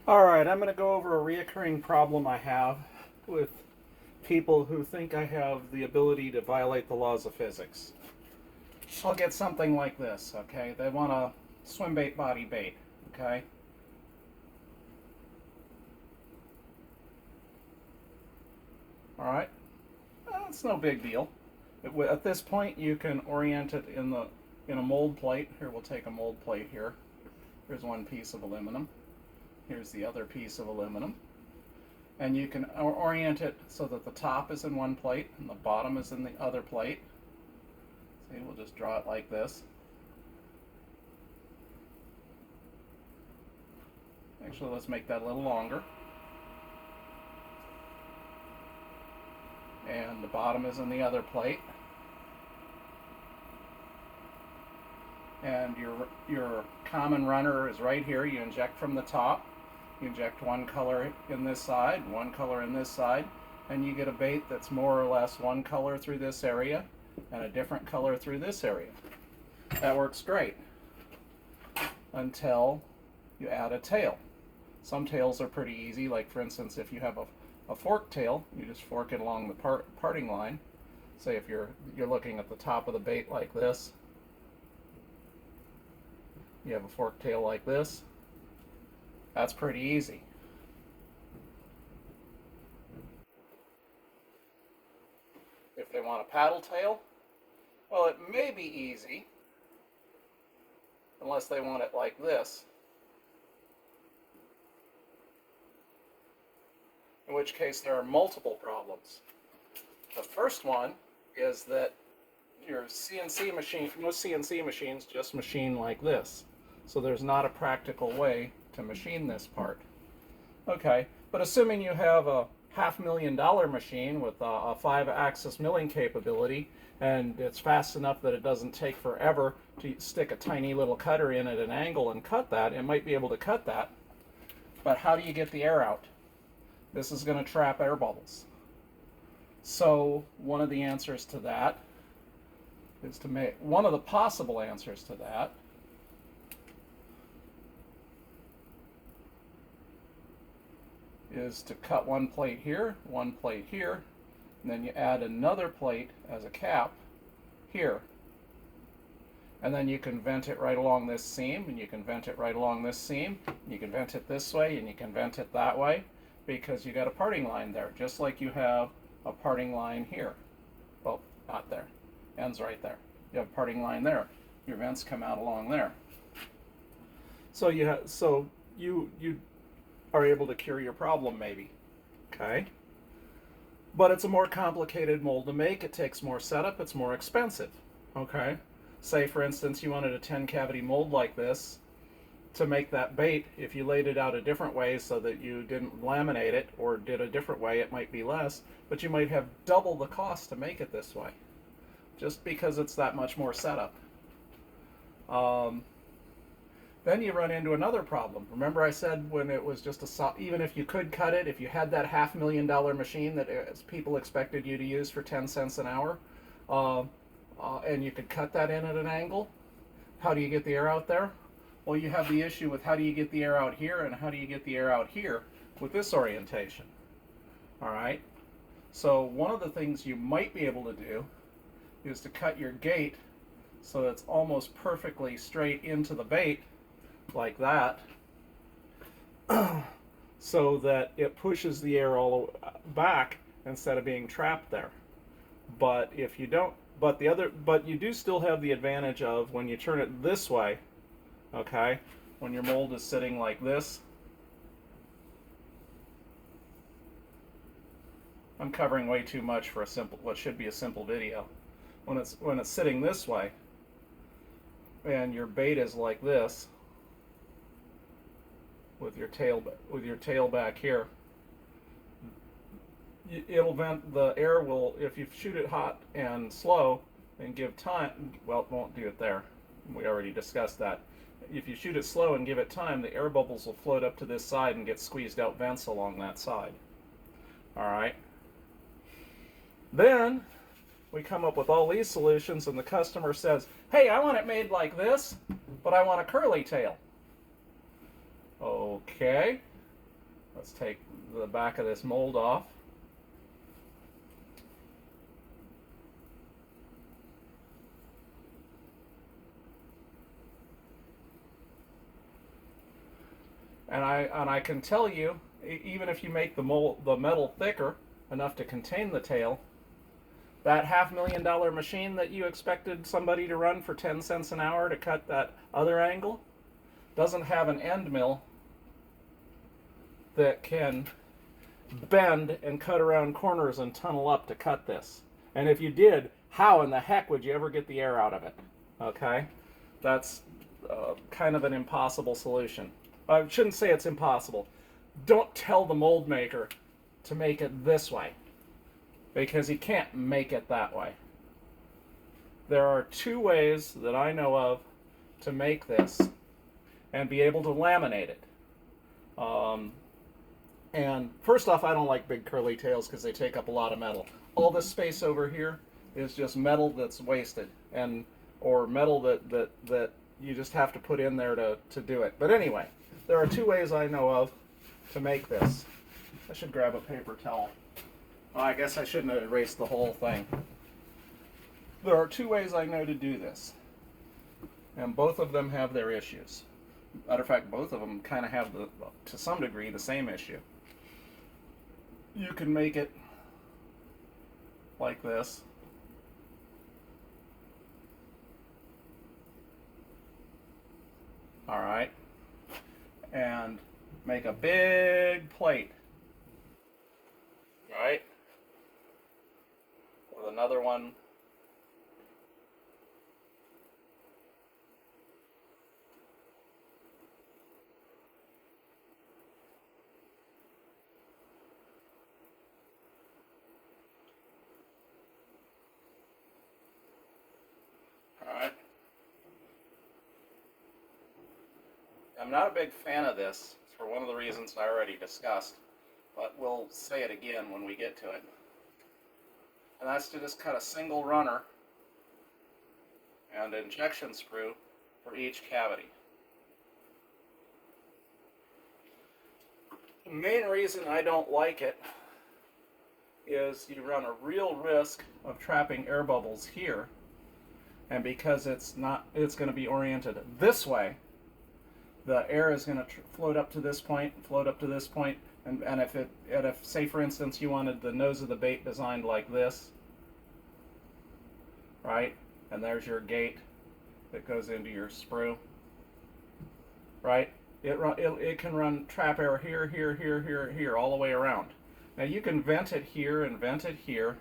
Alright, I'm going to go over a reoccurring problem I have with people who think I have the ability to violate the laws of physics. I'll get something like this, okay? They want a swim bait body bait, okay? Alright, it's no big deal. At this point, you can orient it in a mold plate. Here, we'll take a mold plate here. Here's one piece of aluminum. Here's the other piece of aluminum. And you can orient it so that the top is in one plate and the bottom is in the other plate. See, we'll just draw it like this. Actually, let's make that a little longer. And the bottom is in the other plate. And your common runner is right here. You inject from the top. You inject one color in this side, one color in this side, and you get a bait that's more or less one color through this area and a different color through this area. That works great until you add a tail. Some tails are pretty easy, like for instance if you have a fork tail, you just fork it along the parting line. Say if you're looking at the top of the bait like this, you have a fork tail like this. That's pretty easy. If they want a paddle tail, well, it may be easy, unless they want it like this, in which case there are multiple problems. The first one is that your CNC machine, most CNC machines just machine like this, so there's not a practical way to machine this part. Okay, but assuming you have a $500,000 machine with a 5-axis milling capability, and it's fast enough that it doesn't take forever to stick a tiny little cutter in at an angle and cut that, it might be able to cut that. But how do you get the air out? This is going to trap air bubbles. So one of the answers to that is to make, one of the possible answers to that is to cut one plate here, one plate here, and then you add another plate as a cap here. And then you can vent it right along this seam, and you can vent it right along this seam, and you can vent it this way, and you can vent it that way, because you got a parting line there, just like you have a parting line here. Well, not there. Ends right there. You have a parting line there. Your vents come out along there. So you are able to cure your problem, maybe. Okay? But it's a more complicated mold to make. It takes more setup. It's more expensive. Okay? Say, for instance, you wanted a 10-cavity mold like this. To make that bait, if you laid it out a different way so that you didn't laminate it or did a different way, it might be less, but you might have double the cost to make it this way, just because it's that much more setup. Then you run into another problem. Remember I said when it was just even if you could cut it, if you had that $500,000 machine that people expected you to use for 10 cents an hour, and you could cut that in at an angle, how do you get the air out there? Well, you have the issue with how do you get the air out here and how do you get the air out here with this orientation. All right? So one of the things you might be able to do is to cut your gate so that it's almost perfectly straight into the bait, like that, so that it pushes the air all back instead of being trapped there. But if you don't, but you do still have the advantage of when you turn it this way, okay, when your mold is sitting like this. I'm covering way too much for what should be a simple video. When it's sitting this way, and your bait is like this, with your tail back here, it'll vent. The air will, if you shoot it hot and slow and give time, well, it won't do it there. We already discussed that. If you shoot it slow and give it time, the air bubbles will float up to this side and get squeezed out vents along that side. All right. Then we come up with all these solutions, and the customer says, hey, I want it made like this, but I want a curly tail. Okay, Let's take the back of this mold off. And I can tell you, even if you make the metal thicker enough to contain the tail, that $500,000 machine that you expected somebody to run for 10 cents an hour to cut that other angle doesn't have an end mill that can bend and cut around corners and tunnel up to cut this. And if you did, how in the heck would you ever get the air out of it? Okay? That's kind of an impossible solution. I shouldn't say it's impossible. Don't tell the mold maker to make it this way, because he can't make it that way. There are two ways that I know of to make this and be able to laminate it. And first off, I don't like big curly tails because they take up a lot of metal. All this space over here is just metal that's wasted, and or metal that you just have to put in there to do it. But anyway, there are two ways I know of to make this. I should grab a paper towel. Oh, I guess I shouldn't have erased the whole thing. There are two ways I know to do this, and both of them have their issues. Matter of fact, both of them kind of have, to some degree, the same issue. You can make it like this. All right. And make a big plate. Right? With another one. Alright. I'm not a big fan of this for one of the reasons I already discussed, but we'll say it again when we get to it. And that's to just cut a single runner and injection sprue for each cavity. The main reason I don't like it is you run a real risk of trapping air bubbles here, and because it's going to be oriented this way, the air is going to float up to this point, float up to this point, and if say for instance you wanted the nose of the bait designed like this, right, and there's your gate that goes into your sprue, right, it can run trap air here, here, here, here, here, all the way around. Now you can vent it here and vent it here,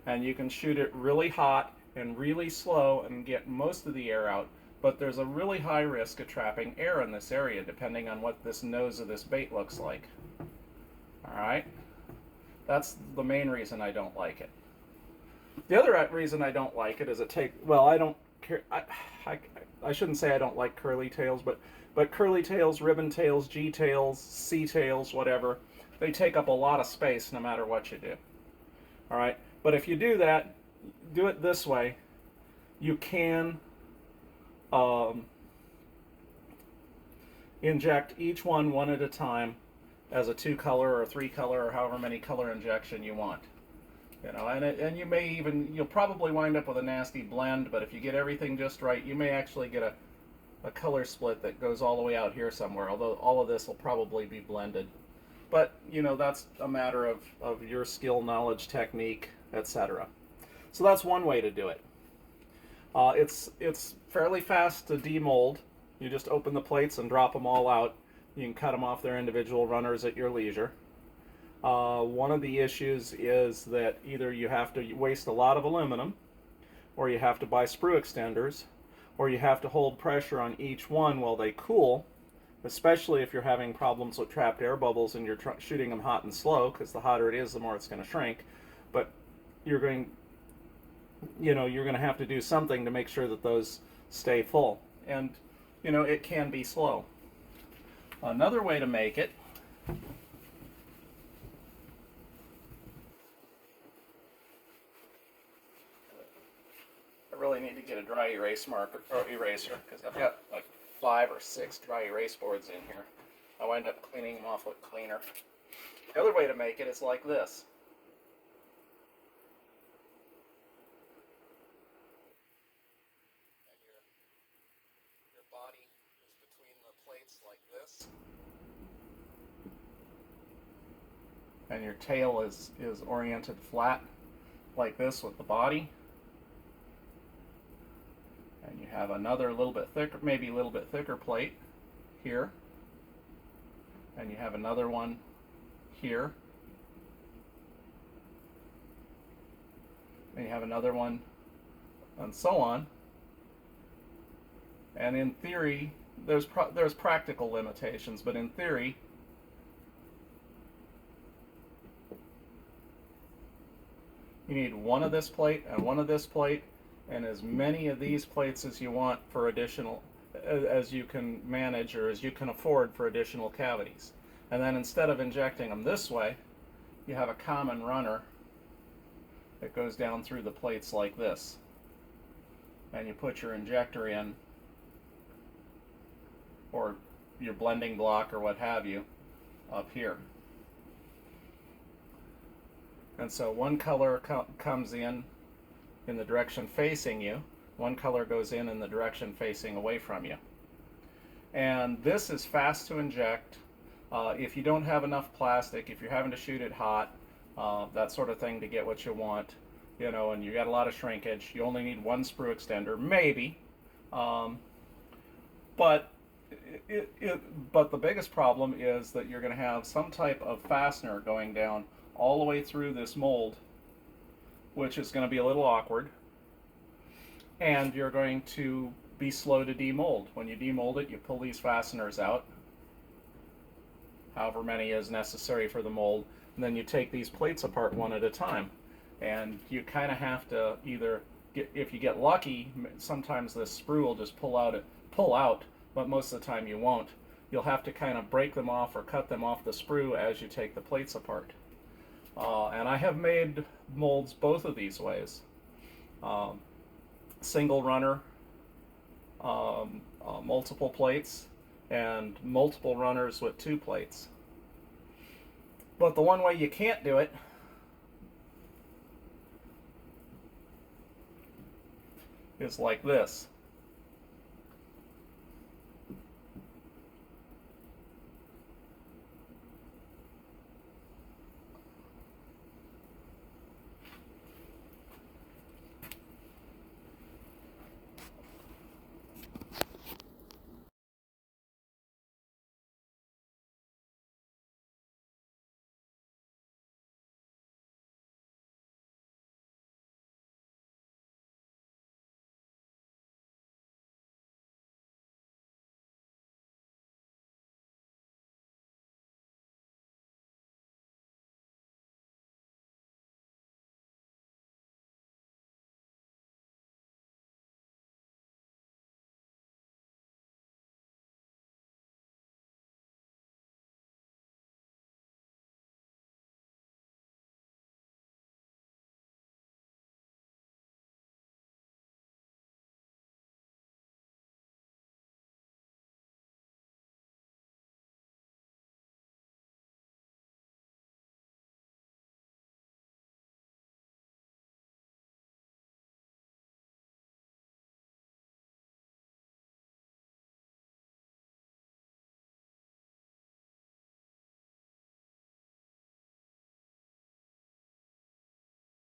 and you can shoot it really hot and really slow and get most of the air out, but there's a really high risk of trapping air in this area depending on what this nose of this bait looks like. Alright? That's the main reason I don't like it. The other reason I don't like it is I don't care, I shouldn't say I don't like curly tails, but curly tails, ribbon tails, G tails, C tails, whatever, they take up a lot of space no matter what you do. Alright? But if you do that, do it this way, you can inject each one at a time as a 2-color or 3-color or however many color injection you want. You know, and you'll probably wind up with a nasty blend, but if you get everything just right, you may actually get a color split that goes all the way out here somewhere, although all of this will probably be blended. But, you know, that's a matter of your skill, knowledge, technique, etc. So that's one way to do it. It's fairly fast to demold. You just open the plates and drop them all out. You can cut them off their individual runners at your leisure. One of the issues is that either you have to waste a lot of aluminum, or you have to buy sprue extenders, or you have to hold pressure on each one while they cool, especially if you're having problems with trapped air bubbles and you're shooting them hot and slow, because the hotter it is, the more it's going to shrink. But you're going to have to do something to make sure that those stay full. And, you know, it can be slow. Another way to make it I really need to get a dry erase marker or eraser because I've got like 5 or 6 dry erase boards in here. I wind up cleaning them off with cleaner. The other way to make it is like this. And your body is between the plates like this. And your tail is oriented flat like this with the body. And you have another little bit thicker, maybe a little bit thicker plate here. And you have another one here. And you have another one, and so on. And in theory, there's practical limitations, but in theory, you need one of this plate and one of this plate, and as many of these plates as you want for additional, as you can manage or as you can afford for additional cavities. And then instead of injecting them this way, you have a common runner that goes down through the plates like this. And you put your injector in, or your blending block or what have you, up here. And so one color comes in the direction facing you, one color goes in the direction facing away from you. And this is fast to inject. If you don't have enough plastic, if you're having to shoot it hot, that sort of thing to get what you want, you know, and you got a lot of shrinkage, you only need one sprue extender, maybe. But the biggest problem is that you're going to have some type of fastener going down all the way through this mold, which is going to be a little awkward, and you're going to be slow to demold. When you demold it, you pull these fasteners out, however many is necessary for the mold, and then you take these plates apart one at a time. And you kind of have to either get, if you get lucky, sometimes this sprue will just pull out, but most of the time you won't. You'll have to kind of break them off or cut them off the sprue as you take the plates apart. And I have made molds both of these ways. Single runner, multiple plates, and multiple runners with 2 plates. But the one way you can't do it is like this.